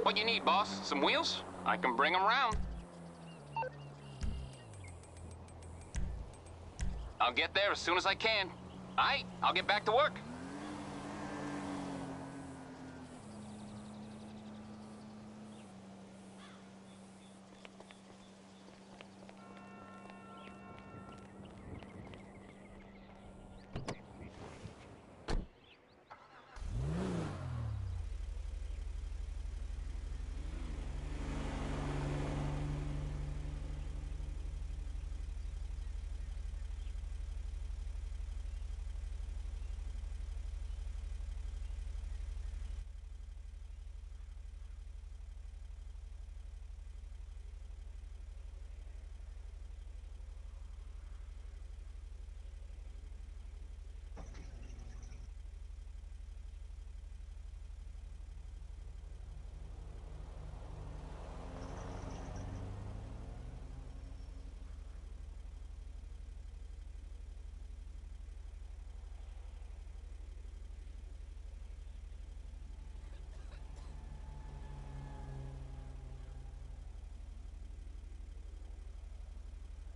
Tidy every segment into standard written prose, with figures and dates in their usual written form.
What you need, boss? Some wheels? I can bring them round. I'll get there as soon as I can. Aight, I'll get back to work.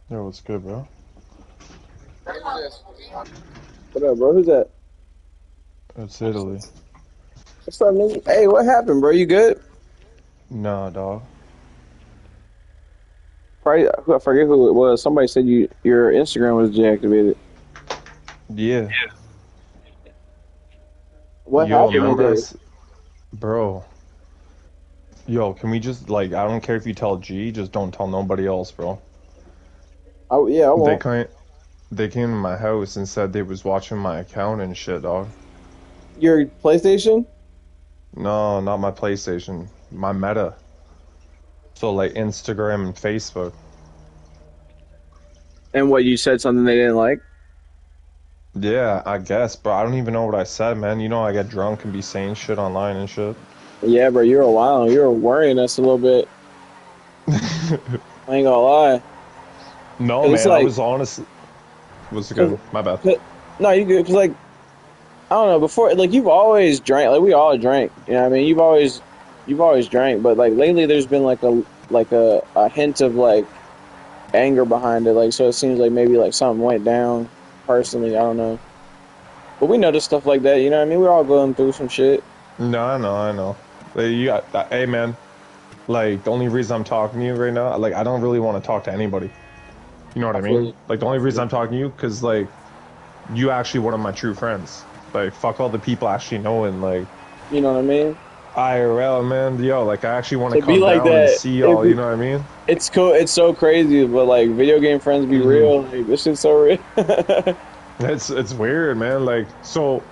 Yo, what's good, bro? What up, bro? Who's that? It's Italy. What's up, nigga? Hey, what happened, bro? You good? Nah, dog. Probably, I forget who it was. Somebody said your Instagram was deactivated. Yeah. What Yo, happened remember today? bro. Yo, can we just, like, I don't care if you tell G, just don't tell nobody else, bro. Oh, yeah, I They won't. came, they came to my house and said they was watching my account and shit, dog. Your PlayStation? No, not my PlayStation. My Meta. So, like, Instagram and Facebook. And what, you said something they didn't like? Yeah, I guess, but I don't even know what I said, man. You know I get drunk and be saying shit online and shit. Yeah, bro, you're a wild. You're worrying us a little bit. I ain't gonna lie. No, 'Cause it's man, I like, was honest. Was cause, good. My bad. no, you good. Cause like, I don't know. Before, like, you've always drank. Like, we all drank. You know what I mean? You've always drank. But like lately, there's been like a hint of like anger behind it. Like, so it seems like maybe like something went down. Personally, I don't know. But we notice stuff like that. You know what I mean? We're all going through some shit. No, I know. Like, you got that. Hey, man. Like, the only reason I'm talking to you right now, like, I don't really want to talk to anybody. You know what I I feel mean? you. Like, the I only feel reason you. I'm talking to you, because, like, you actually one of my true friends. Like, fuck all the people actually knowing, like, You know what I mean? IRL, man. Yo, like, I actually want to It'd be come like down and that. see y'all, you know what I mean? It's cool. It's so crazy, but like video game friends be hmm real. Like this shit's so real. It's weird, man. Like, so,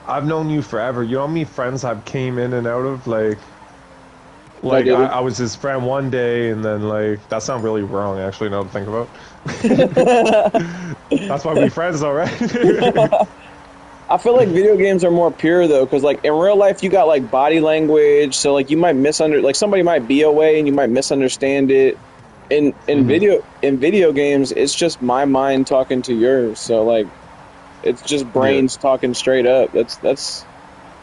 I've known you forever. You know how many friends I've came in and out of? No, Like dude. I was his friend one day, and then like that sounds really wrong, actually. Now to think about, that's why we friends, all right? I feel like video games are more pure though, because like in real life you got like body language, so like you might like somebody might be away and you might misunderstand it. hmm In video games, it's just my mind talking to yours, so like it's just Yeah, brains talking straight up. That's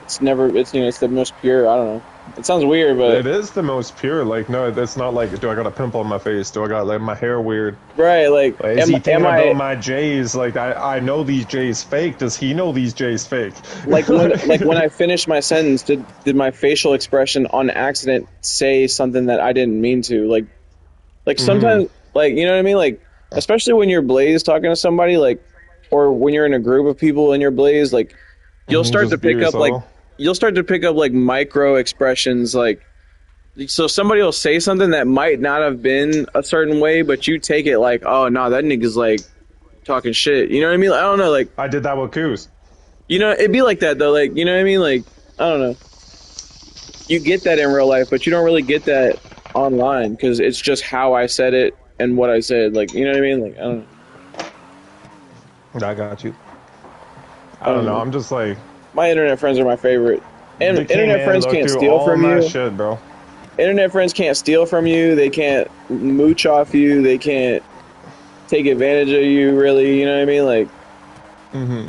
it's never it's it's the most pure. I don't know. It sounds weird, but it is the most pure. Like, no, it's not like, do I got a pimple on my face? Do I got like my hair weird? right, like Like, is he am thinking about I my J's? Like, I know these J's fake. Does he know these J's fake? like when I finished my sentence, did my facial expression on accident say something that I didn't mean to? Like hmm sometimes like you know what I mean? Like especially when you're Blaze talking to somebody, like or when you're in a group of people in your Blaze, like you'll You start to just be pick up like yourself. micro expressions like so somebody will say something that might not have been a certain way, but you take it like, oh no, that nigga's like talking shit. You know what I mean? Like, I don't know, like I did that with Coos. you know, it'd be like that though, like you know what I mean? Like I don't know. You get that in real life, but you don't really get that online because it's just how I said it and what I said. Like, you know what I mean? Like, I got you. I I don't don't know. know. I'm just like, My internet friends are my favorite. And they came internet in, friends looked can't through steal all from my you. shit, bro. Internet friends can't steal from you. They can't mooch off you. They can't take advantage of you. Really, you know what I mean? Like, hmm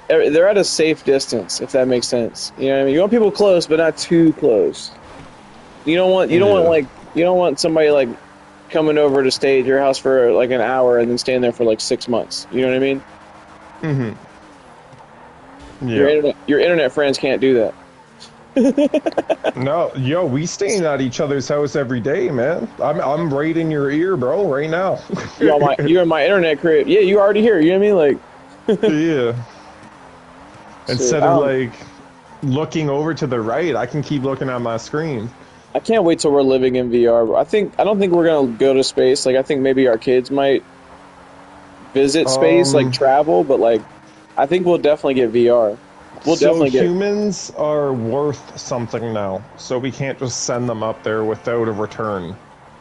they're at a safe distance, if that makes sense. You know what I mean? You want people close, but not too close. Yeah. you don't want somebody like coming over to stay at your house for like an hour and then staying there for like 6 months. You know what I mean? Mm-hmm. Your Yeah. internet friends can't do that. No, yo, we staying at each other's house every day, man. I'm right in your ear, bro, right now. You in my internet crib. Yeah, you already here. You know what I mean? Like, Yeah. shit, Instead of like looking over to the right, I can keep looking at my screen. I can't wait till we're living in VR. Bro. I don't think we're gonna go to space. Like I think maybe our kids might visit space, like Um, travel, but like I think we'll definitely get VR. We'll so definitely get. humans are worth something now, so we can't just send them up there without a return.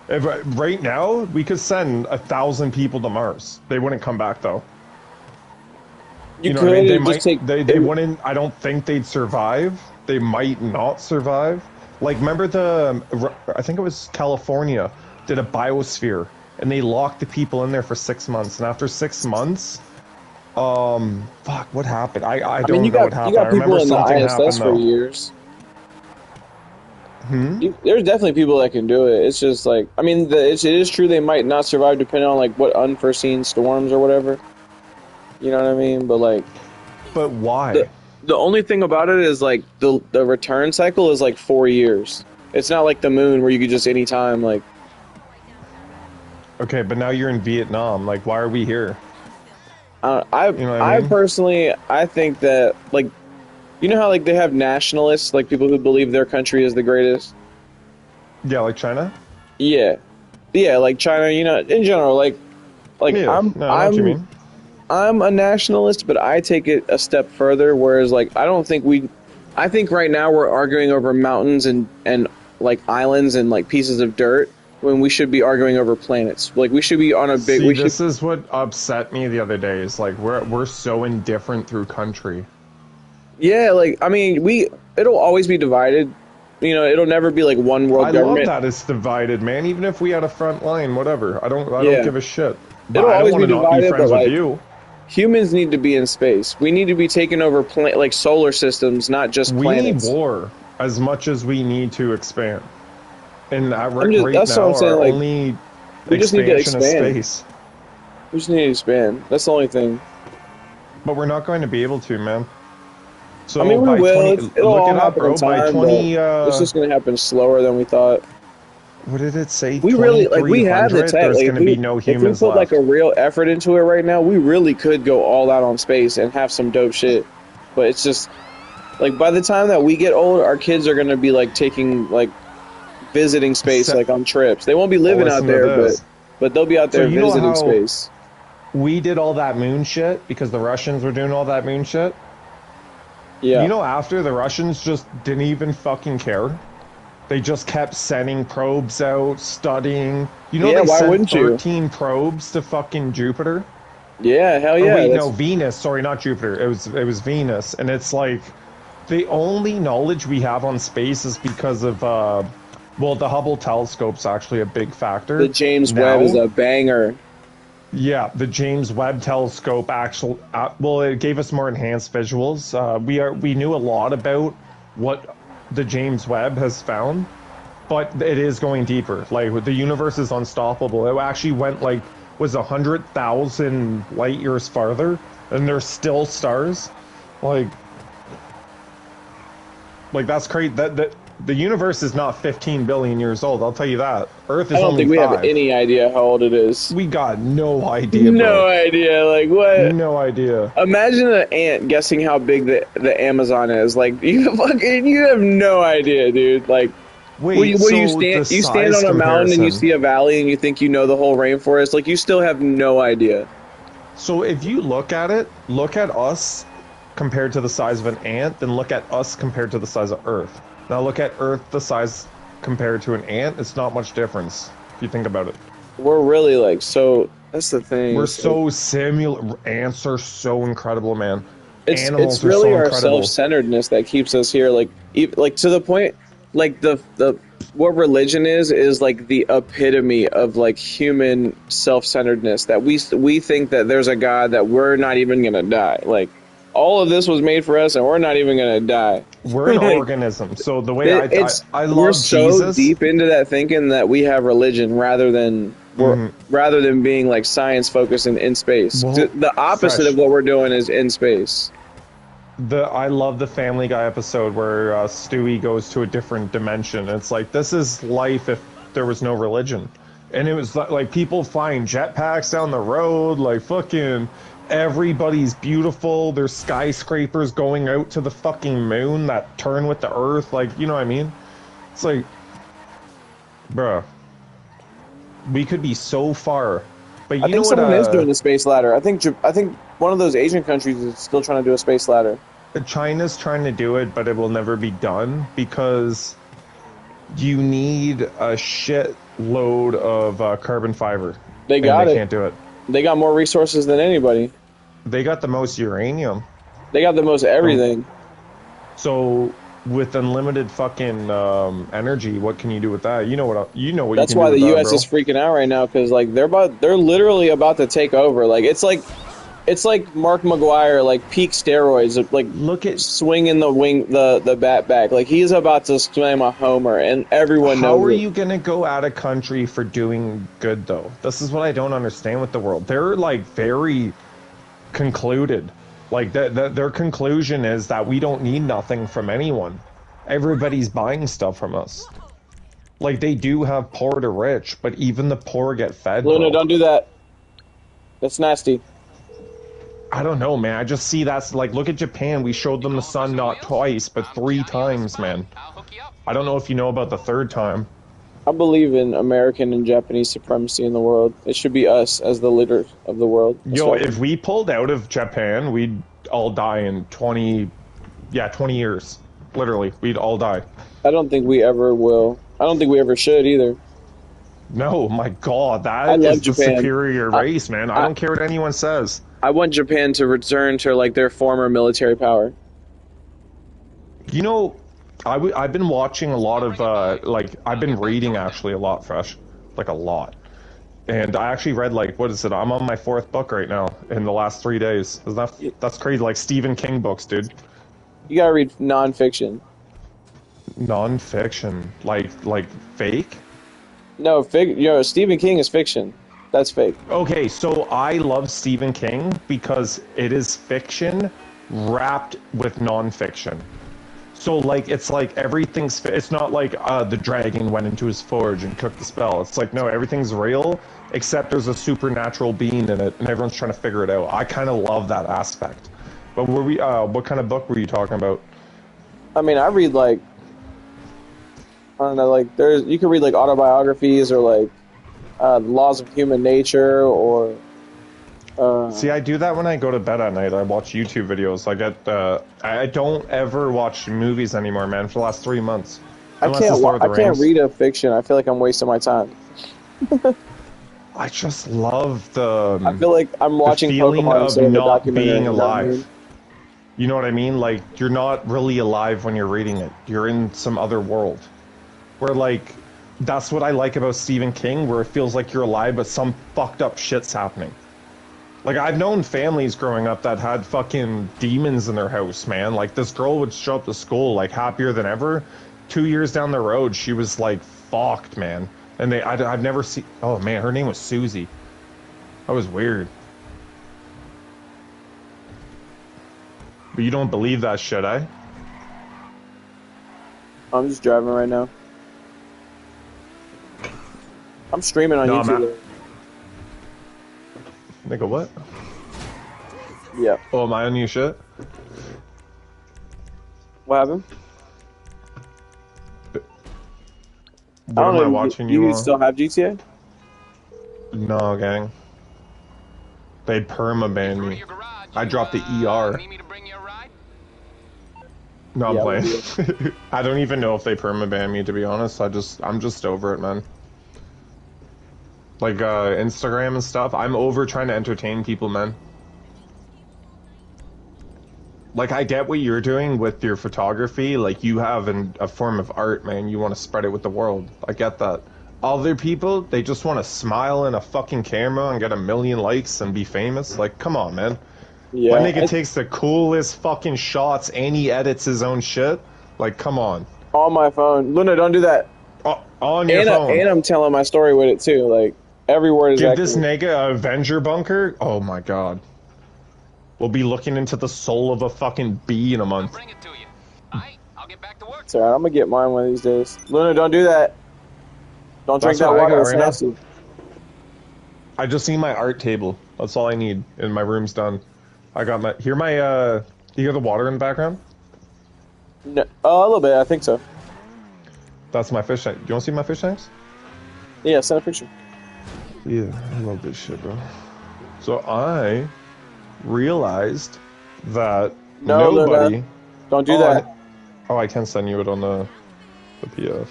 If, right now, we could send 1,000 people to Mars. They wouldn't come back though. You You know what I mean? They could just might, take. they wouldn't, I don't think they'd survive. They might not survive. Like, remember I think it was California, did a biosphere, and they locked the people in there for 6 months. And after 6 months, fuck, what happened? I I mean, don't know what you happened. I got people remember in the something happened ISS for though. years. Hmm? There's definitely people that can do it. It's just like, I mean, it is true they might not survive depending on like what unforeseen storms or whatever. You know what I mean? But like But the why? the only thing about it is like the return cycle is like 4 years. It's not like the moon where you could just anytime like. Okay, but now you're in Vietnam. Like, why are we here? I You know what I I mean? personally I think that like you know how like they have nationalists like people who believe their country is the greatest. Yeah, like China? Yeah, yeah, like China. You know, in general, like Yeah, no, I know what you mean. I'm a nationalist, but I take it a step further. Whereas, like, I think right now we're arguing over mountains and like islands and like pieces of dirt when we should be arguing over planets. Like, we should be on a big. See, We should. this is what upset me the other day. Is like we're so indifferent through country. Yeah, like I mean, it'll always be divided. You know, it'll never be like one world I love government. that it's divided, man. Even if we had a front line, whatever. I don't Yeah. give a shit. But It'll I don't always want be to not be divided, friends but with like you. humans need to be in space. We need to be taking over like solar systems, not just We planets. need war as much as we need to expand. And right That's what now, I'm saying. our Like, only we just need to expansion is expand. space. We just need to expand. That's the only thing. But we're not going to be able to, man. So I mean, we by will. 20, It'll look all it up, happen in bro. By time, 20, but it's just going to happen slower than we thought. what did it say? We really like. We have the 2300. tech. There's Like, going to be no if we humans put like left. a real effort into it right now, we really could go all out on space and have some dope shit. But it's just like by the time that we get old, our kids are going to be like taking like visiting space Se- like on trips. They won't be living out Listen to there, this. but they'll be out So there you know visiting how space. we did all that moon shit because the Russians were doing all that moon shit? Yeah. You know, after the Russians just didn't even fucking care. They just kept sending probes out, studying. You know, Yeah, they why sent wouldn't you? 13 probes to fucking Jupiter. Yeah, hell Or yeah. wait, That's, no, Venus. Sorry, not Jupiter. It was Venus, and it's like the only knowledge we have on space is because of well, the Hubble telescope's actually a big factor. the James now. Webb is a banger. Yeah, the James Webb Telescope actual well, it gave us more enhanced visuals. We knew a lot about what the James Webb has found, but it is going deeper. Like the universe is unstoppable. It actually went like was 100,000 light years farther, and there's still stars. Like that's crazy. That the universe is not 15 billion years old. I'll tell you that. Earth is I don't only think we 5. have any idea how old it is. We got no idea, No bro. idea. Like what? No idea. Imagine an ant guessing how big the Amazon is. Like you have no idea, dude. Like Wait, when you so stand the you stand size on a mountain and you comparison. see a valley and you think you know the whole rainforest. Like you still have no idea. So if you look at it, look at us compared to the size of an ant, then look at us compared to the size of Earth. Now look at Earth the size compared to an ant. It's not much difference if you think about it. We're really like so. That's the thing. We're It's so similar. Ants are so incredible, man. it's Animals are really so our incredible. self-centeredness that keeps us here. Like to the point. Like the what religion is like the epitome of like human self-centeredness. That we think that there's a God that we're not even gonna die. Like all of this was made for us, and we're not even gonna die. We're an Like, organism. So the way I we're love so Jesus. deep into that thinking that we have religion rather than being like science focused and in space. Well, The opposite fresh. of what we're doing is in space. I love the Family Guy episode where Stewie goes to a different dimension. It's like, this is life if there was no religion. And it was like people flying jetpacks down the road, like fucking everybody's beautiful. There's skyscrapers going out to the fucking moon that turn with the earth. Like, you know what I mean? It's like, bruh, we could be so far. But you I know think what? someone is doing the space ladder. I think one of those Asian countries is still trying to do a space ladder. China's trying to do it, but it will never be done because you need a shit load of carbon fiber. They got and they it. can't do it. They got more resources than anybody. They got the most uranium. They got the most everything. So with unlimited fucking energy, what can you do with that? You know what? You know what? That's you can why do the with U.S. that, is freaking out right now because like they're literally about to take over. Like it's like Mark McGuire, like peak steroids, like Look at swinging the bat back. Like he's about to slam a homer, and everyone knows. How are it. you gonna go out of country for doing good though? This is what I don't understand with the world. They're like very concluded. Like their conclusion is that we don't need nothing from anyone. Everybody's buying stuff from us. Like they do have poor to rich, but even the poor get fed. Luna, bro. don't do that. That's nasty. I don't know, man. I just see that's like, look at Japan. We showed them the sun not twice, but 3 times, man. I'll hook you up. I don't know if you know about the 3rd time. I believe in American and Japanese supremacy in the world. It should be us as the leaders of the world. Yo, if we pulled out of Japan, we'd all die in 20 years. Literally, we'd all die. I don't think we ever will. I don't think we ever should either. No, my God, I that love is the Japan. superior race, man. I don't care what anyone says. I want Japan to return to like their former military power. You know, I've been watching a lot of, I've been reading actually a lot, Fresh. Like a lot. And I actually read, like, what is it? I'm on my 4th book right now in the last 3 days. That's crazy. Like Stephen King books, dude. You gotta read nonfiction. Non-fiction. Like fake? No, Stephen King is fiction. That's fake. Okay, so I love Stephen King because it is fiction wrapped with non-fiction. So like it's like everything's it's not like the dragon went into his forge and cooked the spell. It's like no, everything's real except there's a supernatural being in it and everyone's trying to figure it out. I kind of love that aspect. But what kind of book were you talking about? I mean, I read like I don't know, like you can read like autobiographies or like laws of human nature or. See, I do that when I go to bed at night. I watch YouTube videos. I don't ever watch movies anymore, man. For the last 3 months, I can't read a fiction. I feel like I'm wasting my time. I just love the. I feel like I'm watching the feeling Pokemon of instead of a not documentary. being You know what I alive. mean? You know what I mean? Like you're not really alive when you're reading it. You're in some other world. Where like that's what I like about Stephen King, where it feels like you're alive, but some fucked up shit's happening. Like I've known families growing up that had fucking demons in their house, man. Like this girl would show up to school like happier than ever. 2 years down the road, she was like fucked, man. And I've never seen. Oh man, her name was Susie. That was weird. But you don't believe that shit, eh? I'm just driving right now. I'm streaming on No, YouTube. man. Nigga, what? Yeah. Oh, am I on your shit? What happened? What I am don't I know. watching you you on? still have GTA? No, gang. They perma-banned Through to me. your garage, I dropped the ER. Need me to bring you a ride? No, I'm Yeah, playing. I don't even know if they perma-ban me, to be honest. I'm just over it, man. Like, Instagram and stuff. I'm over trying to entertain people, man. Like, I get what you're doing with your photography. Like, you have a form of art, man. You want to spread it with the world. I get that. Other people, they just want to smile in a fucking camera and get 1 million likes and be famous. Like, come on, man. Yeah, My nigga takes the coolest fucking shots and he edits his own shit. Like, come on. on my phone. Luna, don't do that. On your phone. And I'm telling my story with it too. Like every word is Give this accurate. nigga a Avenger bunker? Oh my god. We'll be looking into the soul of a fucking bee in a I'll month. bring it to you. All right, I'll get back to work. It's alright, I'm gonna get mine one of these days. Luna, don't do that. Don't drink That's that what I water. got It's right now. nasty. I just need my art table. That's all I need. And my room's done. I got my... Hear my, You hear the water in the background? No, a little bit. I think so. That's my fish tank. Do you want to see my fish tanks? Yeah, send a picture. Yeah, I love this shit, bro. So I realized that No, nobody... Luna, don't do Oh, that. Oh, I can send you it on the PS.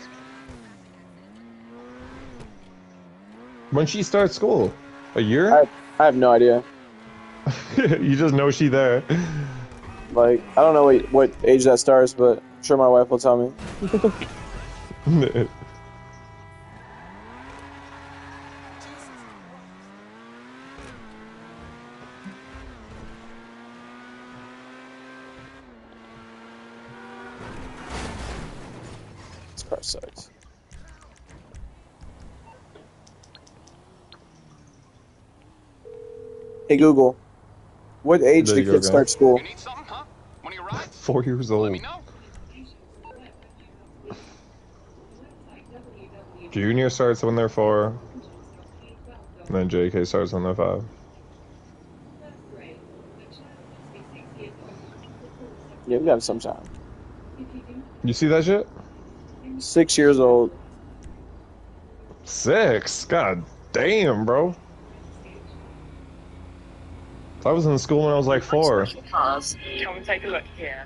When she starts school? A year? I have no idea. You just know she there. Like I don't know what age that starts, but I'm sure my wife will tell me. This car sucks. Hey Google, what age There do you go, kids guys. start school? You need something, huh? One of your rides? 4 years Let old. me know. Junior starts when they're 4. And then JK starts when they're 5. Yeah, we got some time. You see that shit? 6 years old. 6? God damn, bro. I was in school when I was like 4. Cars. Come and take a look here.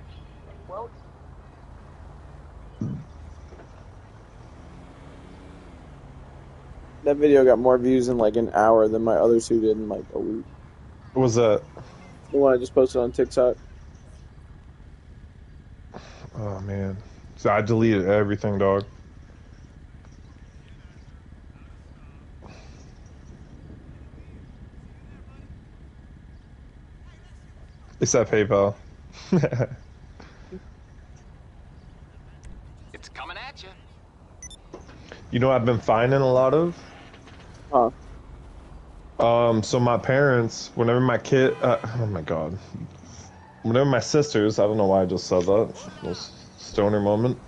That video got more views in like an hour than my other two did in like a week. What was that? The one I just posted on TikTok. Oh, man. So I deleted everything, dog. Except PayPal. It's coming at you. You know what I've been finding a lot of? Huh. So my parents, whenever my kid, oh my god, whenever my sisters, I don't know why I just said that, this stoner moment,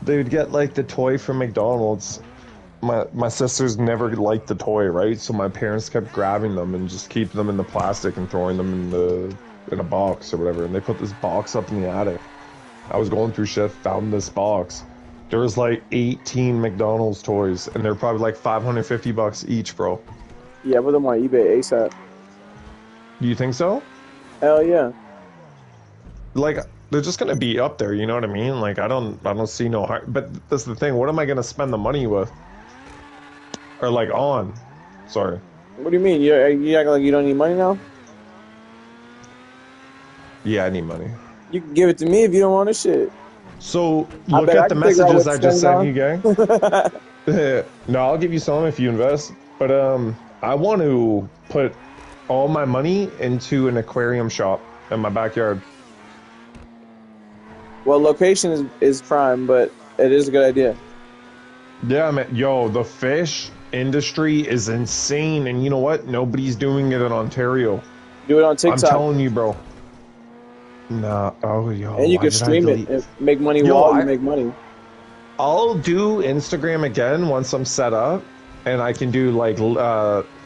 they would get like the toy from McDonald's. My sisters never liked the toy, right? So my parents kept grabbing them and just keep them in the plastic and throwing them in a box or whatever. And they put this box up in the attic. I was going through shit, found this box. There was like 18 McDonald's toys, and they're probably like $550 each, bro. Yeah, put them on eBay ASAP. Do you think so? Hell yeah. Like, they're just gonna be up there, you know what I mean? Like, I don't see no harm. But that's the thing. What am I gonna spend the money with? Or like on? Sorry. What do you mean? You act like you don't need money now? Yeah, I need money. You can give it to me if you don't want the shit. So I look bet I at the can figure out messages what I to just spend sent you, gang. No, I'll give you some if you invest. But I want to put all my money into an aquarium shop in my backyard. Well, location is prime, but it is a good idea. Yeah, man. Yo, the fish industry is insane, and you know what? Nobody's doing it in Ontario. Do it on I'm TikTok. telling you, bro. Nah. Oh, yo. And you why can did I stream it delete- and make money Yo, while you make money. I'll do Instagram again once I'm set up, and I can do like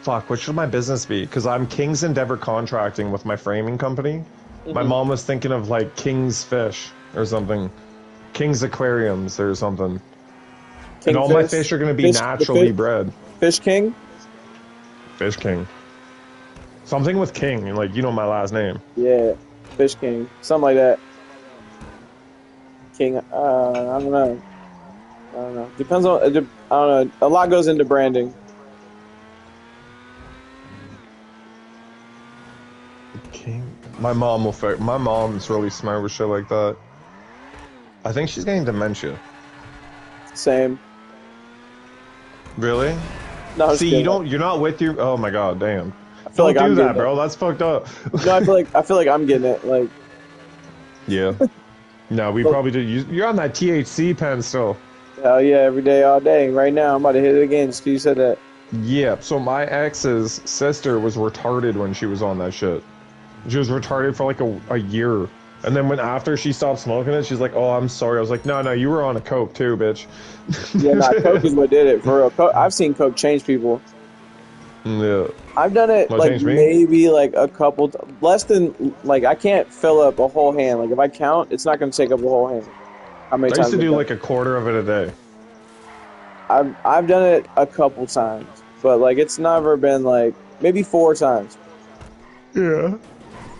fuck. What should my business be? Because I'm King's Endeavor Contracting with my framing company. My mom was thinking of like King's Fish or something, King's Aquariums or something. And all my fish are going to be naturally bred. Fish King? Fish King. Something with King, like you know my last name. Yeah, Fish King. Something like that. King, I don't know. I don't know. Depends on, I don't know. A lot goes into branding. King. My mom will. My mom's really smart with shit like that. I think she's getting dementia. Same. Really? No, I'm See, just you don't. You're not with your. Oh my god, damn. I feel Don't like I'm do that, getting bro. That's fucked up. it. No, I feel like I'm getting it. Like, Yeah. No, we But- probably did. You're on that THC pen still. hell yeah, every day, all day. Right now, I'm about to hit it again. Just 'cause you said that. Yeah. So my ex's sister was retarded when she was on that shit. She was retarded for like a year. And then when after she stopped smoking it, she's like, "Oh, I'm sorry." I was like, "No, you were on a coke too, bitch." Yeah, nah, Coke is what did it for real. I've seen Coke change people. Yeah. I've done it What like changed me? maybe like a couple, less than like I can't fill up a whole hand. Like if I count, it's not going to take up a whole hand. How many I times? used to I've do done like a quarter of it a day. I've done it a couple times, but like it's never been like maybe 4 times. Yeah.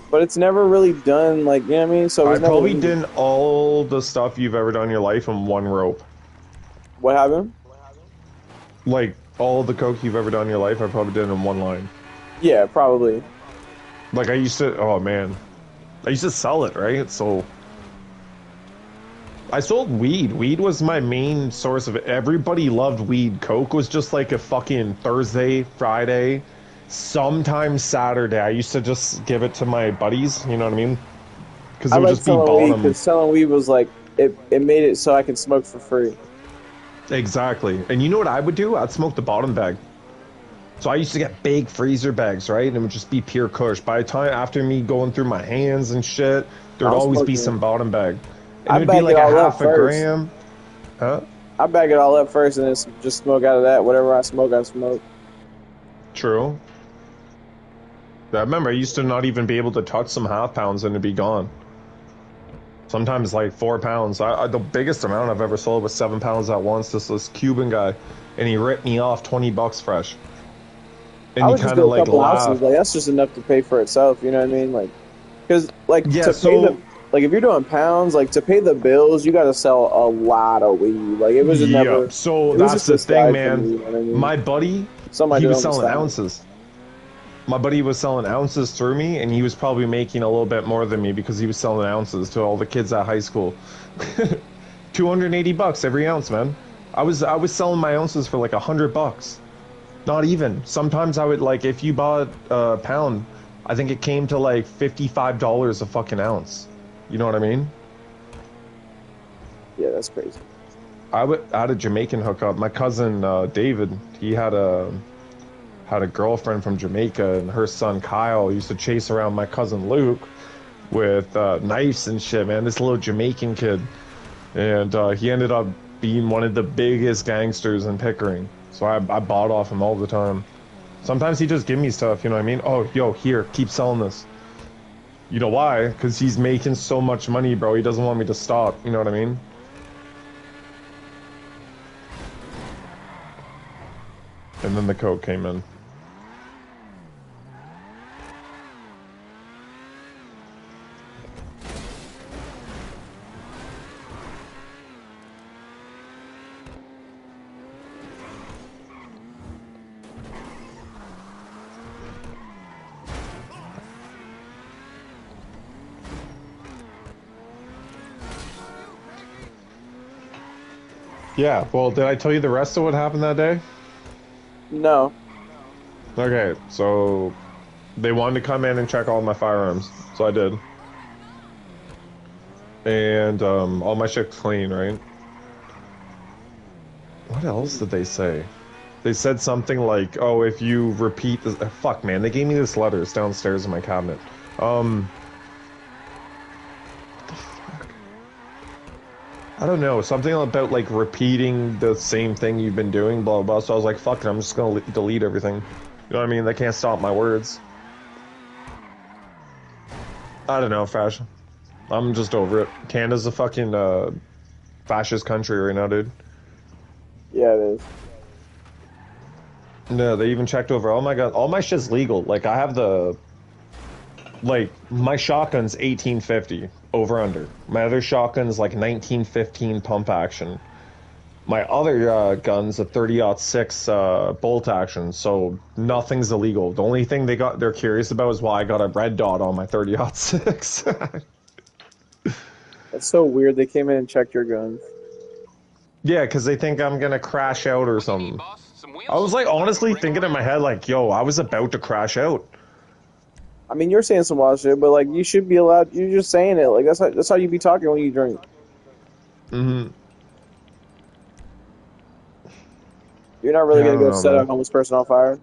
But it's never really done like you know what I mean. So it I was never probably really- did all the stuff you've ever done in your life in one rope. What happened? Like all the coke you've ever done in your life, I probably did in one line. Yeah, probably. Like I used to, oh man, I used to sell it, right? So I sold weed. Weed was my main source of it. Everybody loved weed. Coke was just like a fucking Thursday, Friday, sometimes Saturday. I used to just give it to my buddies. You know what I mean? Because I it would like just be selling weed bottom. because selling weed was like it made it so I could smoke for free. Exactly. And you know what I would do? I'd smoke the bottom bag. So I used to get big freezer bags, right? And it would just be pure kush. By the time after me going through my hands and shit, there'd I was always be smoking- some bottom bag. And I it'd be bag like it a all up half a first. gram. Huh? I bag it all up first and then just smoke out of that. Whatever I smoke, I smoke. True. I remember I used to not even be able to touch some half pounds and it'd be gone. Sometimes like 4 pounds. The biggest amount I've ever sold was 7 pounds at once. This Cuban guy, and he ripped me off $20 fresh. And I he would just kind of do a like couple laughed. ounces. Like that's just enough to pay for itself. You know what I mean? Like, because like Yeah, to so- pay the like if you're doing pounds, like to pay the bills, you got to sell a lot of weed. Like it was just Yeah, never. so it was that's just the a thing, side man. for me, you know what I mean? My buddy, Somebody he did was selling understand. ounces. My buddy was selling ounces through me, and he was probably making a little bit more than me because he was selling ounces to all the kids at high school. $280 every ounce, man. I was selling my ounces for like $100. Not even. Sometimes I would like if you bought a pound, I think it came to like $55 a fucking ounce. You know what I mean? Yeah, that's crazy. I had a Jamaican hookup. My cousin David, he had a girlfriend from Jamaica, and her son Kyle used to chase around my cousin Luke with knives and shit. Man, this little Jamaican kid, and he ended up being one of the biggest gangsters in Pickering. So I bought off him all the time. Sometimes he just give me stuff. You know what I mean? Oh, yo, here, keep selling this. You know why? Because he's making so much money, bro. He doesn't want me to stop. You know what I mean? And then the coke came in. Yeah, well, did I tell you the rest of what happened that day? No, Okay, so they wanted to come in and check all my firearms, so I did. And all my shit's clean, right? What else did they say? They said something like, "Oh, if you repeat this," fuck, man, they gave me this letter. It's downstairs in my cabinet. What the fuck? I don't know. Something about like repeating the same thing you've been doing, blah blah. So I was like, "Fuck it, I'm just gonna delete everything." You know what I mean? They can't stop my words. I don't know, fashion. I'm just over it. Canada's a fucking fascist country right now, dude. yeah, it is. No, they even checked over. Oh my god, all my shit's legal. Like I have like my shotgun's 1850 over under. My other shotgun's like 1915 pump action. My other gun's a 30-06 bolt action. So nothing's illegal. The only thing they're curious about is why I got a red dot on my 30-06. That's so weird. They came in and checked your guns. Yeah, because they think I'm gonna crash out or something. Boss, some wheels? I was like honestly thinking in my head like, yo, I was about to crash out. I mean, you're saying some wild shit, but like you should be allowed. You're just saying it. Like that's how you be talking when you drink. Mm-hmm. You're not really Yeah, I gonna don't go know, set a man. homeless person on fire.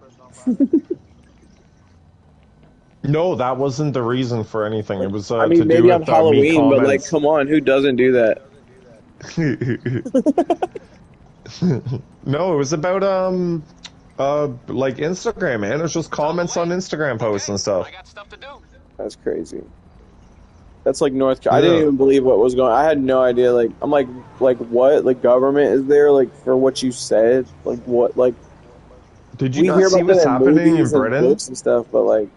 No, that wasn't the reason for anything. It was I to mean, do maybe on with me Halloween, but like, comments. come on, who doesn't do that? No, it was about like Instagram, man. It was just comments on Instagram posts and stuff. I got stuff to do. That's crazy. That's like North Carolina. I didn't Yeah. even believe what was going. I had no idea. Like, I'm like what? Like, government is there? Like, for what you said? Like, what? Like, Did you we not hear see about that what's in happening in movies and Britain? books and stuff, but like,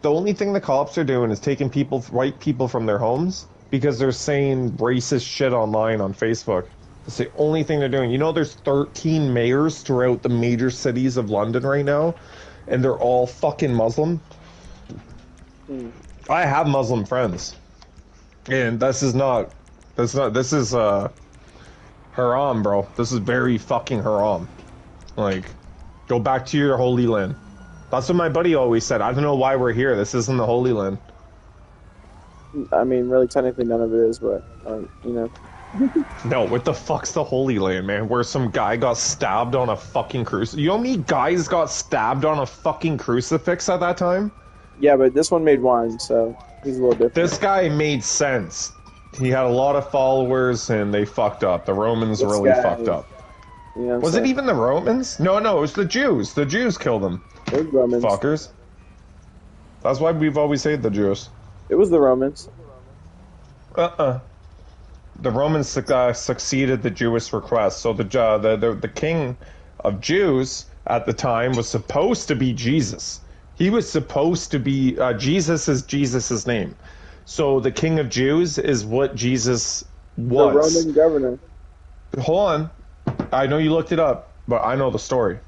The only thing the cops are doing is taking people, white people, from their homes because they're saying racist shit online on Facebook. That's the only thing they're doing. You know, there's 13 mayors throughout the major cities of London right now, and they're all fucking Muslim. I have Muslim friends, and this is haram, bro. This is very fucking haram. Like, go back to your holy land. That's what my buddy always said. I don't know why we're here. This isn't the Holy Land. I mean, really, technically, none of it is, but you know, No, what the fuck's the Holy Land, man? Where some guy got stabbed on a fucking crucifix. You know how many guys got stabbed on a fucking crucifix at that time? yeah, but this one made wine, so he's a little different. This guy made sense. He had a lot of followers, and they fucked up. The Romans This really guy- fucked up. You know what I'm Was it saying? even the Romans? No, it was the Jews. The Jews killed him. It was Romans. Fuckers. That's why we've always hated the Jews. It was the Romans. The Romans succeeded the Jewish request. So the king of Jews at the time was supposed to be Jesus. He was supposed to be Jesus is Jesus's name. So the king of Jews is what Jesus was. The Roman governor. Hold on, I know you looked it up, but I know the story.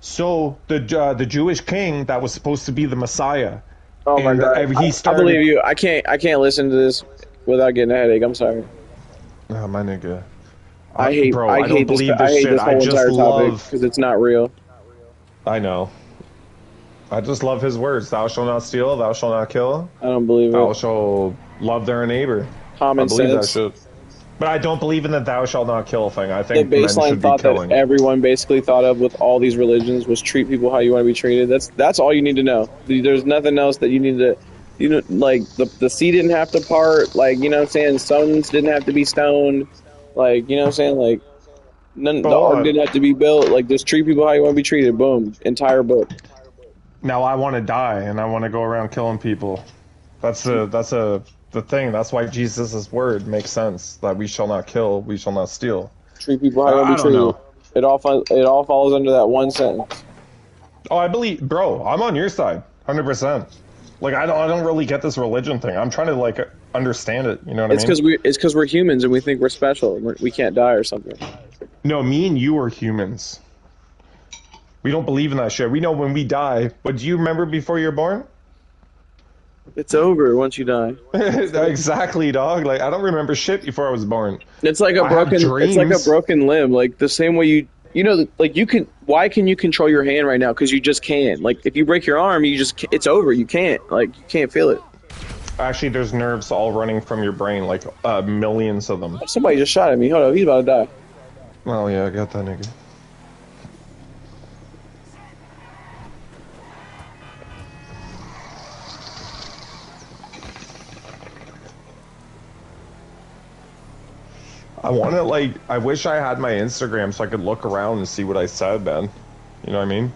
So the Jewish king that was supposed to be the Messiah. Oh my and god! he started. I believe you. I can't listen to this without getting a headache. I'm sorry. Oh, my nigga. I hate. Bro, I don't hate this. believe I hate shit. this whole I just entire topic love. because it's not real. I know. I just love his words. Thou shalt not steal. Thou shalt not kill. I don't believe Thou it. shalt love their neighbor. I Common believe sense. that shit. But I don't believe in the thou shalt not kill thing. I think The men baseline should be thought killing. that everyone basically thought of with all these religions was treat people how you want to be treated. That's all you need to know. There's nothing else that you need to. You know, like the sea didn't have to part. Like, you know what I'm saying, stones didn't have to be stoned. Like, you know what I'm saying, like the hold ark on. didn't have to be built. Like, just treat people how you want to be treated. Boom, entire book. Now I want to die and I want to go around killing people. That's the thing. That's why Jesus' word makes sense. That we shall not kill, we shall not steal. Treat people how you want I to be don't treated. know. It all falls under that one sentence. Oh, I believe, bro. I'm on your side, 100%. Like I don't really get this religion thing. I'm trying to like understand it. You know what It's I mean? because we're humans and we think we're special. We can't die or something. No, me and you are humans. We don't believe in that shit. We know when we die. But do you remember before you're born? It's over once you die. Exactly, dog. Like I don't remember shit before I was born. It's like a I have broken. It's like a dreams. broken limb. Like the same way you know, like you can. Why can you control your hand right now? Because you just can't. Like if you break your arm, it's over. You can't. Like you can't feel it. Actually, there's nerves all running from your brain, like millions of them. Somebody just shot at me. Hold up, he's about to die. Oh yeah, I got that nigga. I want to like. I wish I had my Instagram so I could look around and see what I said, man. You know what I mean?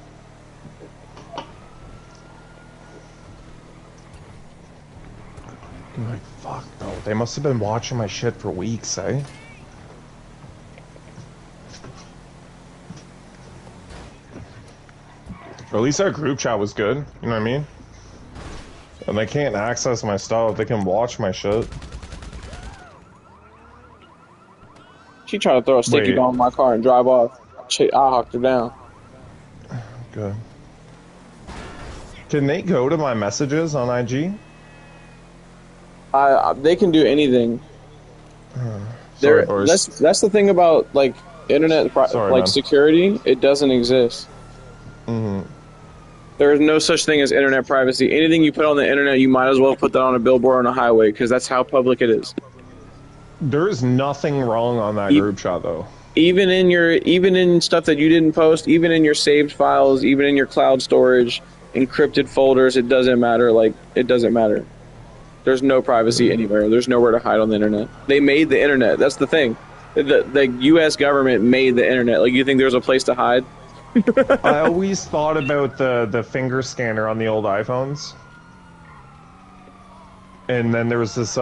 I'm like, fuck, bro. They must have been watching my shit for weeks, eh? Or at least our group chat was good. You know what I mean? And they can't access my stuff. They can watch my shit. She trying to throw a sticky Wait. bomb in my car and drive off. I hocked her down. Good. Can they go to my messages on IG? They can do anything. Sorry, boys. That's the thing about like internet Sorry, like man. security. It doesn't exist. Mhm. There is no such thing as internet privacy. Anything you put on the internet, you might as well put that on a billboard on a highway because that's how public it is. There's nothing wrong on that You- group chat though. Even in stuff that you didn't post, even in your saved files, even in your cloud storage, encrypted folders, it doesn't matter. Like, it doesn't matter. There's no privacy anywhere. There's nowhere to hide on the internet. They made the internet. That's the thing. The U.S. government made the internet. Like, you think there's a place to hide? I always thought about the finger scanner on the old iPhones. And then there was this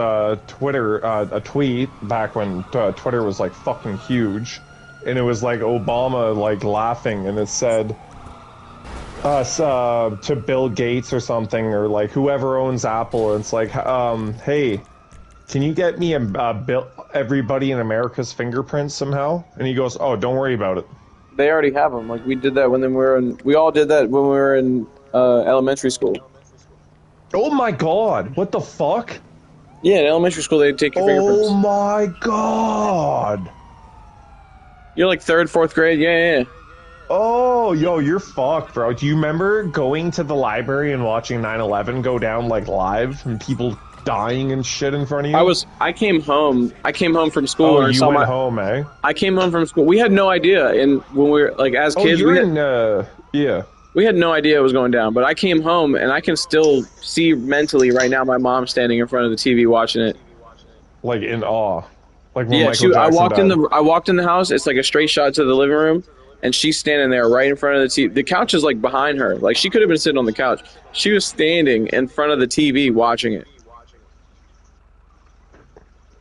Twitter, a tweet back when Twitter was like fucking huge, and it was like Obama like laughing, and it said to Bill Gates or something, or like whoever owns Apple. And it's like, hey, can you get me everybody in America's fingerprints somehow? And he goes, oh, don't worry about it. They already have them. Like, we did that we all did that when we were in elementary school. Oh my god, what the fuck? Yeah, in elementary school they take your fingerprints. Oh my god. You're like 3rd, 4th grade. Yeah. Oh, yo, you're fucked, bro. Do you remember going to the library and watching 9/11 go down like live and people dying and shit in front of you? I came home from school. Oh, and you saw went home, eh? I came home from school. We had no idea, and when we were like as Oh, kids, you're in, yeah. we had no idea it was going down. But I came home, and I can still see mentally right now my mom standing in front of the TV watching it. Like in awe. Like when Yeah, Michael I Jackson walked in the house. It's like a straight shot to the living room, and she's standing there right in front of the TV. The couch is like behind her. Like, she could have been sitting on the couch. She was standing in front of the TV watching it.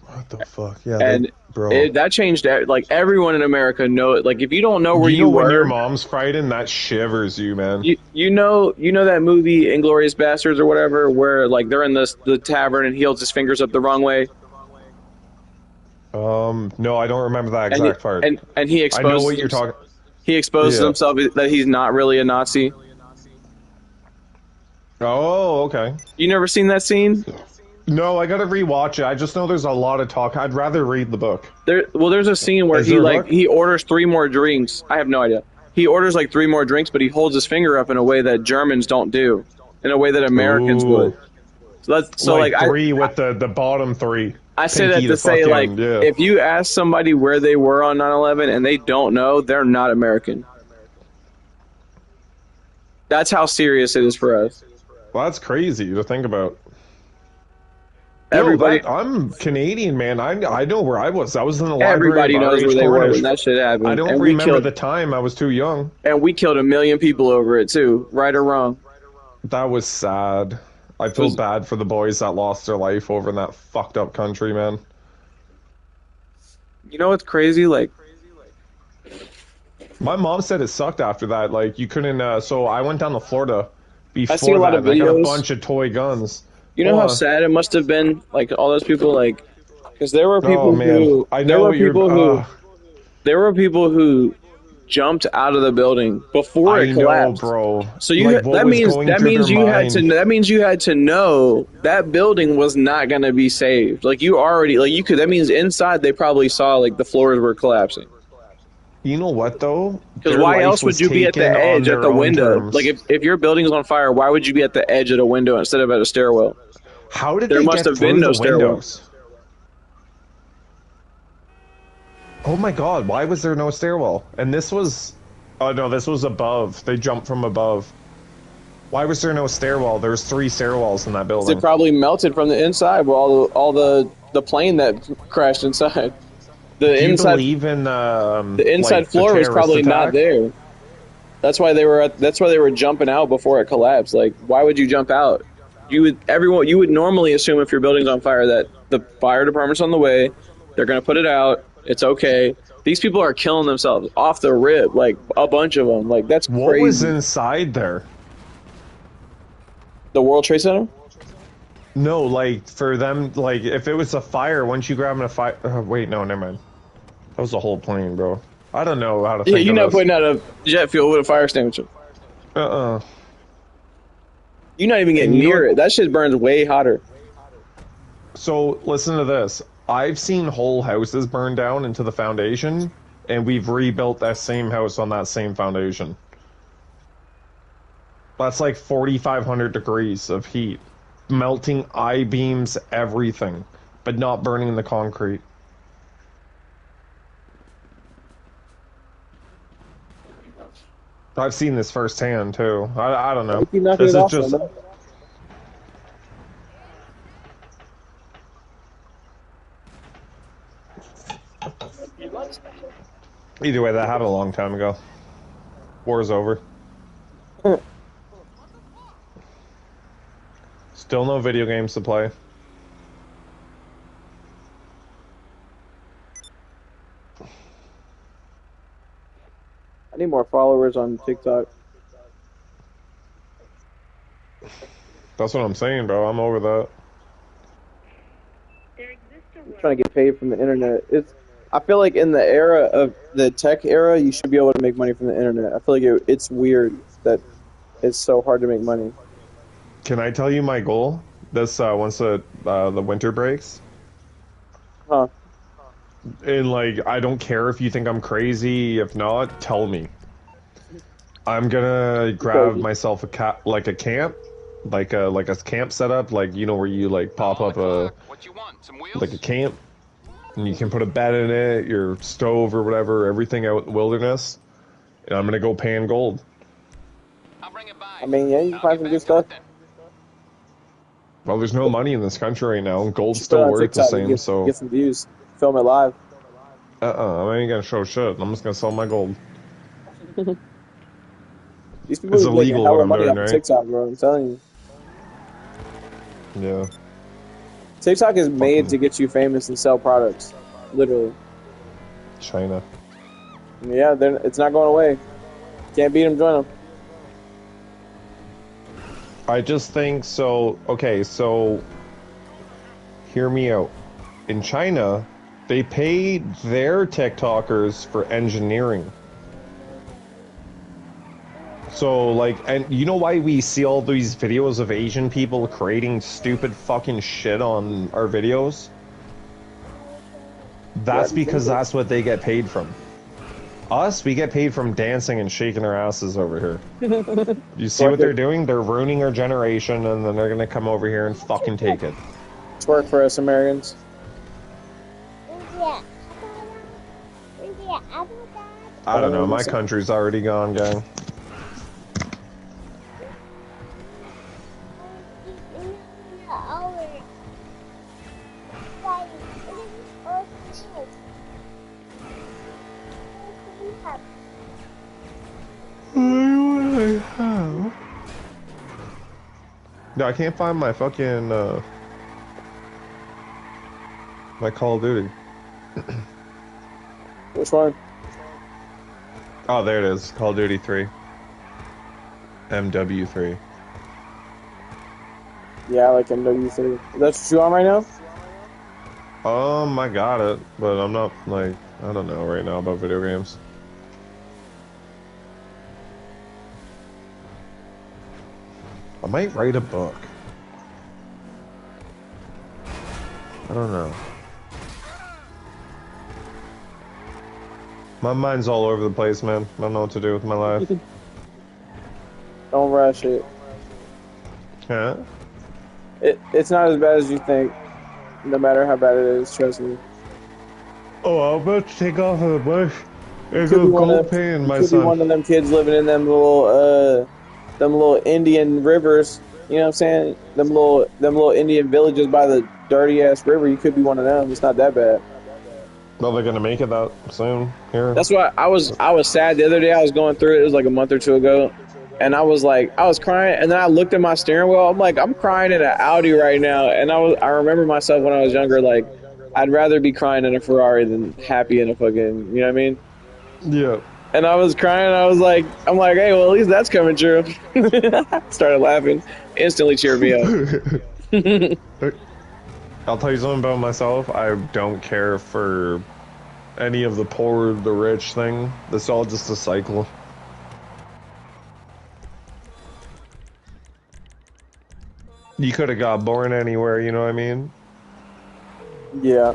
What the fuck? Yeah, And bro. that changed. Like, everyone in America know it. Like, if you don't know where you know when were, your mom's fighting, that shivers you, man. you know that movie Inglourious Bastards or whatever, where like they're in the tavern and he holds his fingers up the wrong way. No, I don't remember that exact part. And he I exposes. know what you're talking. He exposes Yeah. himself that he's not really a Nazi. Oh, okay. You never seen that scene? No, I gotta rewatch it. I just know there's a lot of talk. I'd rather read the book. There's a scene where Is there a book? he orders 3 more drinks. I have no idea. He orders like 3 more drinks, but he holds his finger up in a way that Germans don't do, in a way that Americans Ooh. would. So like like 3 with the bottom 3. I say that Pinky to say, fucking- like, yeah. if you ask somebody where they were on 9/11 and they don't know, they're not American. That's how serious it is for us. Well, that's crazy to think about. Everybody, I'm Canadian, man. I know where I was. I was in the library. everybody of knows R.H. where they were Cornish. when that shit happened. I don't and we remember killed, the time. I was too young. and we killed 1 million people over it too, right or wrong. That was sad. I feel bad for the boys that lost their life over in that fucked up country, man. You know what's crazy? Like, My mom said it sucked after that. Like, you couldn't. So I went down to Florida before see a lot that. of And I got a videos. bunch of toy guns. you know Oh, how sad it must have been, like all those people, like, because there were people Oh man, who I there know were what you're. people who there were people who jumped out of the building before I it know, collapsed. bro. So you Like, what that was means going that through means their you mind? that means you had to know that building was not going to be saved. Like, you already, like, you could, that means inside they probably saw like the floors were collapsing. You know what though? Because Their why life else would was you be at the taken on edge at their the own window? terms. Like, if your building's on fire, why would you be at the edge at a window instead of at a stairwell? How did there they must get have through been no the stairwell. windows? Oh my god, why was there no stairwell? And this was... Oh no, this was above. They jumped from above. Why was there no stairwell? There's 3 stairwells in that It building. probably melted from the inside with all the plane that crashed inside. The Do you inside believe in the inside like, the floor was terrorist probably not attack? there. That's why they were jumping out before it collapsed. Like, why would you jump out? You would normally assume if your building's on fire that the fire department's on the way, they're gonna put it out. It's okay. These people are killing themselves off the rip, like a bunch of them. Like, that's What crazy. was inside there? The World Trade Center? No, like for them, like if it was a fire, wouldn't you grab a fire? Wait, no, never mind. That was the whole plane, bro. I don't know how to think Yeah, you're of not this. putting out a jet fuel with a fire extinguisher. You're not even getting And you near know- it. That shit burns way hotter. So listen to this. I've seen whole houses burn down into the foundation, and we've rebuilt that same house on that same foundation. That's like 4,500 degrees of heat, melting I-beams, everything, but not burning the concrete. I've seen this firsthand too. I don't know. Keep knocking This it is off, just man. either way. That happened a long time ago. War's over. Still no video games to play. I need more followers on TikTok. That's what I'm saying, bro. I'm over that. I'm trying to get paid from the internet. I feel like in the era of the tech era, you should be able to make money from the internet. I feel like it's weird that it's so hard to make money. Can I tell you my goal? This once the winter breaks. Huh? And like, I don't care if you think I'm crazy. If not, tell me. I'm gonna grab myself a camp, like a camp setup, like you know where you like pop up What you want? Some wheels? like a camp, and you can put a bed in it, your stove or whatever, everything out in the wilderness. And I'm gonna go pan gold. I'll bring it by. I mean, yeah, you can find some good stuff. Well, there's no money in this country right now, and gold's Just put it still on worth the TikTok same. and So get some views. Film it live. I ain't gonna show shit. I'm just gonna sell my gold. These people It's are making illegal hella what I'm money doing, off right? TikTok, bro. I'm telling you. Yeah. TikTok is made to get you famous and sell products. Literally. China. Yeah, it's not going away. Can't beat them, join them. I just think so. Okay, so hear me out. In China, they pay their TikTokers for engineering. So, like, and you know why we see all these videos of Asian people creating stupid fucking shit on our videos? That's because that's what they get paid from. Us, we get paid from dancing and shaking our asses over here. You see what they're doing? They're ruining our generation, and then they're gonna come over here and fucking take it. It's work for us Americans. I don't know, my country's already gone, gang. No, I can't find my fucking, my Call of Duty. Which one? Oh, there it is. Call of Duty 3. MW3. Yeah, I like MW3. That's what you on right now? I got it, but I'm not, like, I don't know right now about video games. I might write a book. I don't know. My mind's all over the place, man. I don't know what to do with my life. Don't rush it. Yeah? It's not as bad as you think. No matter how bad it is, trust me. Oh, I'm about to take off of the bush. There's Could no be one gold of- paying, my Could be one son. of them kids living in them little Indian rivers. You know what I'm saying? Them little Indian villages by the dirty ass river. You could be one of them. It's not that bad. Well, they're gonna make it that soon here. That's why I was sad the other day. I was going through it. It was like a month or two ago, and I was crying. And then I looked at my steering wheel. I'm like, I'm crying in an Audi right now. And I remember myself when I was younger. Like, I'd rather be crying in a Ferrari than happy in a fucking. You know what I mean? Yeah. And I was crying. I'm like, hey, well, at least that's coming true. Started laughing. Instantly cheered me up. I'll tell you something about myself. I don't care for any of the poor, the rich thing. It's all just a cycle. You could have got born anywhere, you know what I mean? Yeah.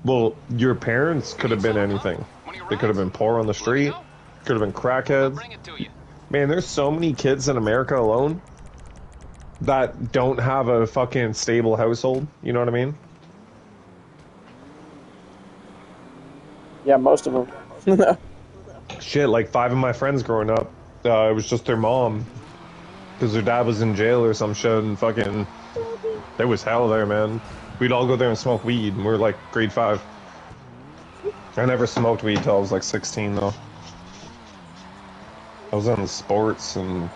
Well, your parents could have been anything. They could have been poor on the street, could have been crackheads. Bring it to you. Man, there's so many kids in America alone that don't have a fucking stable household. You know what I mean? Yeah, most of them. Shit, like 5 of my friends growing up, it was just their mom. Because their dad was in jail or some shit, and fucking... There was hell there, man. We'd all go there and smoke weed, and we were like grade 5. I never smoked weed till I was like 16, though. I was into sports and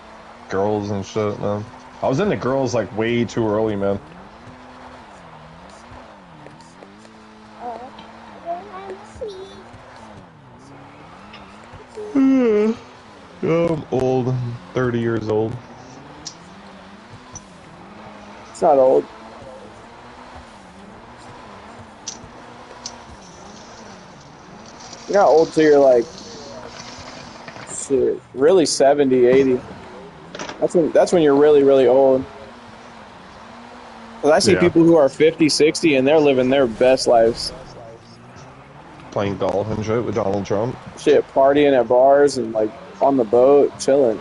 girls and shit, man. I was into girls like way too early, man. I'm old. I'm 30 years old. It's not old. You're not old till you're like, shit, really 70, 80. That's when you're really, really old. 'Cause I see Yeah. people who are 50, 60, and they're living their best lives. Playing golf and shit with Donald Trump. Shit, partying at bars and like on the boat, chilling.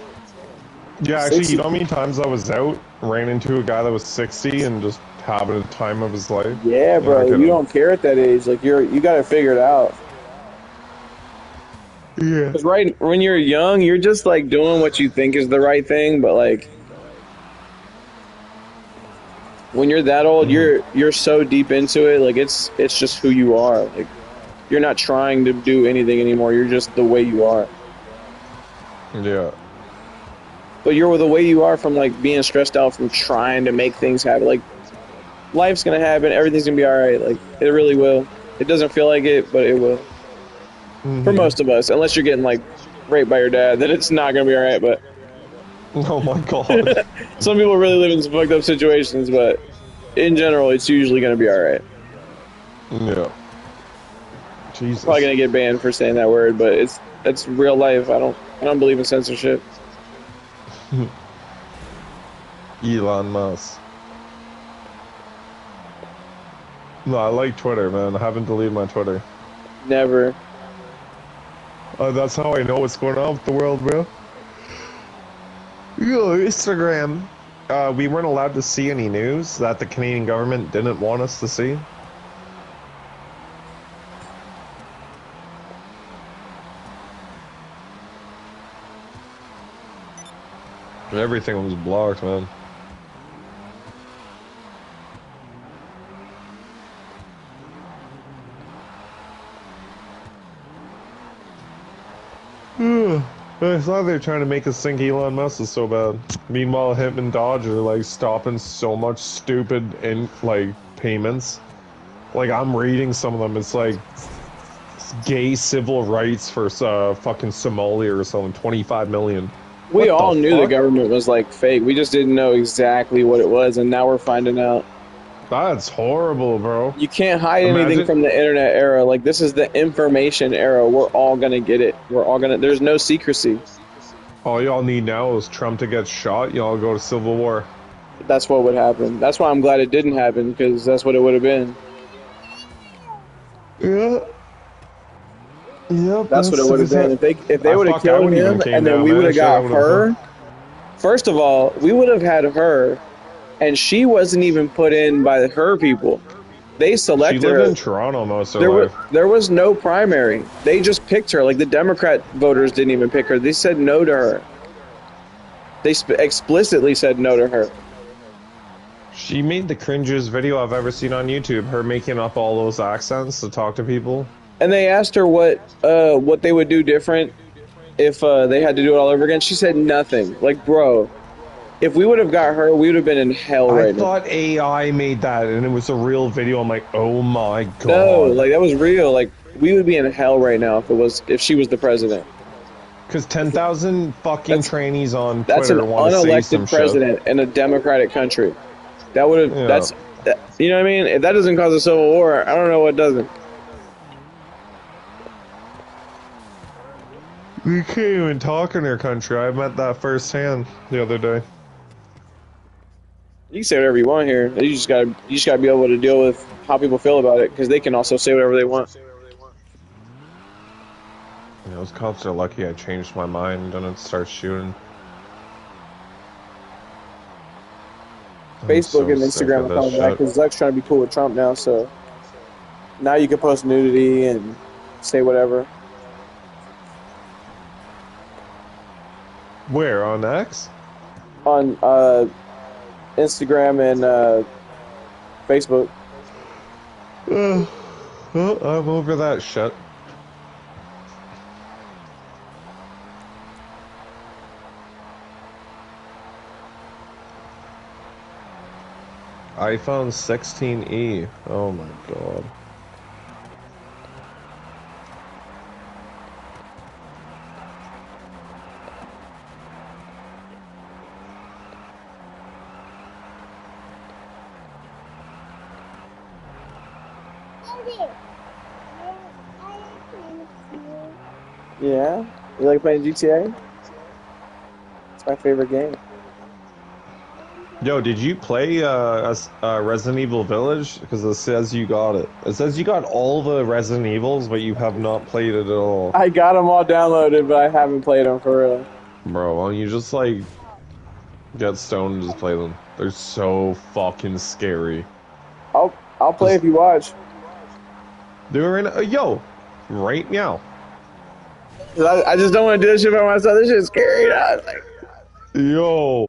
Yeah, actually, 60. you know how many times I was out, ran into a guy that was 60 and just having the time of his life? Yeah, bro, I you could've- don't care at that age. Like you got to figure it out. Yeah. Because right when you're young, you're just like doing what you think is the right thing, but like when you're that old, you're so deep into it, like it's just who you are. Like you're not trying to do anything anymore. You're just the way you are. Yeah. But you're the way you are from like being stressed out from trying to make things happen. Like life's gonna happen, everything's gonna be all right. Like it really will. It doesn't feel like it, but it will. For most of us, unless you're getting like raped by your dad, then it's not gonna be all right. But Oh my god. some people really live in some fucked up situations, but in general, it's usually gonna be all right. Yeah. Jesus. Probably gonna get banned for saying that word, but it's real life. I don't believe in censorship. Elon Musk. No, I like Twitter, man. I haven't deleted my Twitter. Never. That's how I know what's going on with the world, bro. Yo, Instagram. We weren't allowed to see any news that the Canadian government didn't want us to see. Everything was blocked, man. I thought they were trying to make us think Elon Musk is so bad. Meanwhile, him and Dodge are like stopping so much stupid like payments. Like I'm reading some of them. It's like gay civil rights for fucking Somalia or something. 25 million. We What all the knew the fuck? government was like fake. We just didn't know exactly what it was, and now we're finding out. That's horrible, bro. You can't hide anything Imagine- from the internet era. Like this is the information era. We're all gonna get it. We're all gonna. There's no secrecy. All y'all need now is Trump to get shot. Y'all go to civil war. That's what would happen. That's why I'm glad it didn't happen, because that's what it would have been. Yeah. Yep. That's what it would have been. If they would have I killed wouldn't even him, came and then down, we man. would have Shit, I got would've her. done. First of all, we would have had her, and she wasn't even put in by her people. They She selected lived her. in Toronto most of There her was life. there was no primary. They just picked her. Like the Democrat voters didn't even pick her. They said no to her. They explicitly said no to her. She made the cringiest video I've ever seen on YouTube. Her making up all those accents to talk to people. And they asked her what they would do different if they had to do it all over again. She said nothing. Like, bro, if we would have got her, we would have been in hell I right now. thought AI made that and it was a real video. I'm like, oh my god. No, like that was real. Like we would be in hell right now if she was the president. Because 10,000 fucking That's- trainees on That's an Twitter want to say some unelected president in a democratic country. That would have. Yeah. You know what I mean? If that doesn't cause a civil war, I don't know what doesn't. shit. We can't even talk in their country. I met that firsthand the other day. You can say whatever you want here. You just gotta be able to deal with how people feel about it, because they can also say whatever they want. Those cops are lucky I changed my mind and didn't start shooting. I'm Facebook so and sick Instagram of are this coming back shit. because Zuck's trying to be cool with Trump now. So now you can post nudity and say whatever. Where on X? On Instagram and Facebook. I'm over that shit. iPhone 16e. Oh my god. Yeah, you like playing GTA? It's my favorite game. Yo, did you play Resident Evil Village? Because it says you got it. It says you got all the Resident Evils, but you have not played it at all. I got them all downloaded, but I haven't played them for real. Bro, why don't you just like get stoned and just play them? They're so fucking scary. I'll play if you watch. They're in yo, right now. 'Cause I just don't want to do this shit by myself. This shit's scary. Like, Yo.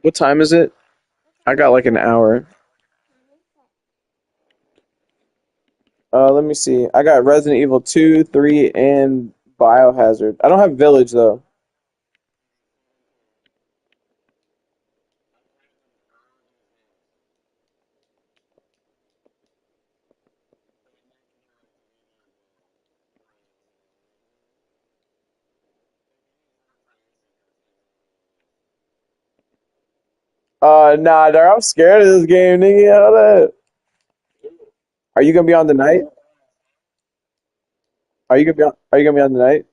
what time is it? I got like an hour. Let me see. I got Resident Evil 2, 3, and Biohazard. I don't have Village though. Nah, dog, I'm scared of this game, nigga. Hold up. Are you gonna be on the night? Are you gonna be on the night?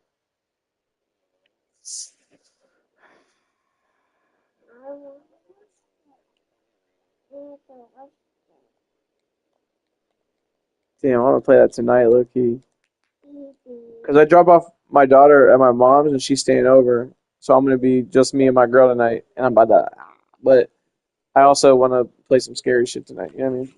Damn, I want to play that tonight, low key. Cause I drop off my daughter at my mom's and she's staying over, so I'm gonna be just me and my girl tonight, and I'm about to. But I also want to play some scary shit tonight. You know what I mean?